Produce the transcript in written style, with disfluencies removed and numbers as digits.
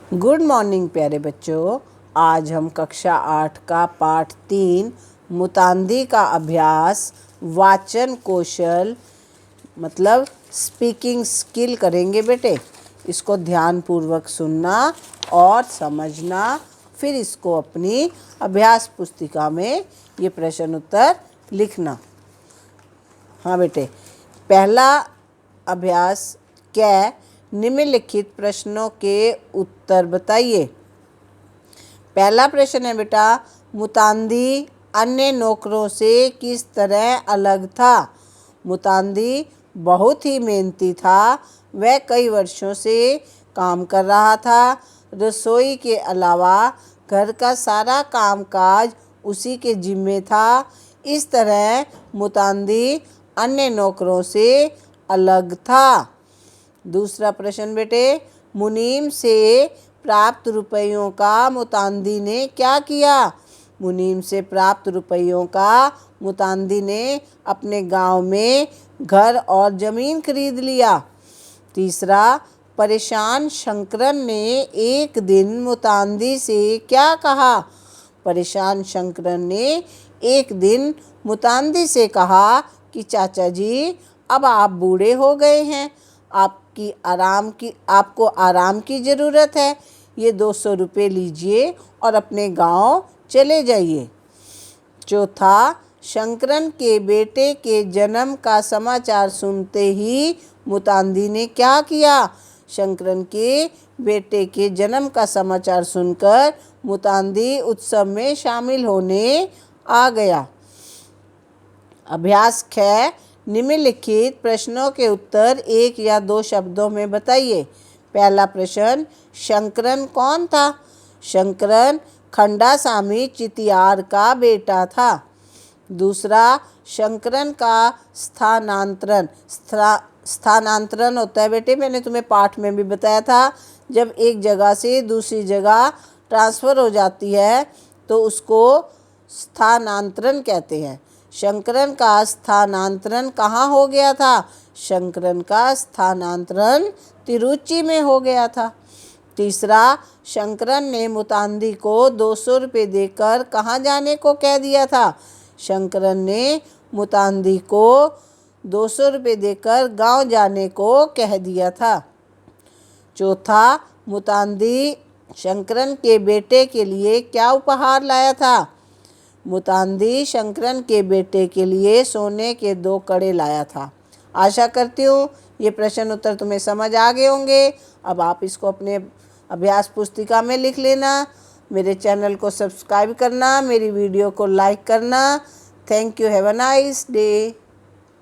Good morning प्यारे बच्चों। आज हम कक्षा 8 का पाठ 3 मुतांदी का अभ्यास वाचन कौशल मतलब स्पीकिंग स्किल करेंगे बेटे। इसको ध्यानपूर्वक सुनना और समझना, फिर इसको अपनी अभ्यास पुस्तिका में ये प्रश्न उत्तर लिखना। हाँ बेटे, पहला अभ्यास क्या? निम्नलिखित प्रश्नों के उत्तर बताइए। पहला प्रश्न है बेटा, मुतांदी अन्य नौकरों से किस तरह अलग था? मुतांदी बहुत ही मेहनती था। वह कई वर्षों से काम कर रहा था। रसोई के अलावा घर का सारा कामकाज उसी के जिम्मे था। इस तरह मुतांदी अन्य नौकरों से अलग था। दूसरा प्रश्न बेटे, मुनीम से प्राप्त रुपयों का मुतांदी ने क्या किया? मुनीम से प्राप्त रुपयों का मुतांदी ने अपने गांव में घर और ज़मीन खरीद लिया। तीसरा, परेशान शंकरन ने एक दिन मुतांदी से क्या कहा? परेशान शंकरन ने एक दिन मुतांदी से कहा कि चाचा जी, अब आप बूढ़े हो गए हैं, आपको आराम की ज़रूरत है। ये 200 रुपये लीजिए और अपने गांव चले जाइए। चौथा, शंकरन के बेटे के जन्म का समाचार सुनते ही मुतांदी ने क्या किया? शंकरन के बेटे के जन्म का समाचार सुनकर मुतांदी उत्सव में शामिल होने आ गया। अभ्यास 6, निम्नलिखित प्रश्नों के उत्तर 1 या 2 शब्दों में बताइए। पहला प्रश्न, शंकरन कौन था? शंकरन खंडासामी चितियार का बेटा था। दूसरा, शंकरन का स्थानांतरण होता है बेटे, मैंने तुम्हें पाठ में भी बताया था। जब एक जगह से दूसरी जगह ट्रांसफ़र हो जाती है तो उसको स्थानांतरण कहते हैं। शंकरन का स्थानांतरण कहाँ हो गया था? शंकरन का स्थानांतरण तिरुचि में हो गया था। तीसरा, शंकरन ने मुतांदी को 200 रुपये देकर कहाँ जाने को कह दिया था? शंकरन ने मुतांदी को 200 रुपये देकर गांव जाने को कह दिया था। चौथा, मुतांदी शंकरन के बेटे के लिए क्या उपहार लाया था? मुतांदी शंकरन के बेटे के लिए सोने के 2 कड़े लाया था। आशा करती हूँ ये प्रश्न उत्तर तुम्हें समझ आ गए होंगे। अब आप इसको अपने अभ्यास पुस्तिका में लिख लेना। मेरे चैनल को सब्सक्राइब करना, मेरी वीडियो को लाइक करना। Thank you. Have a nice day.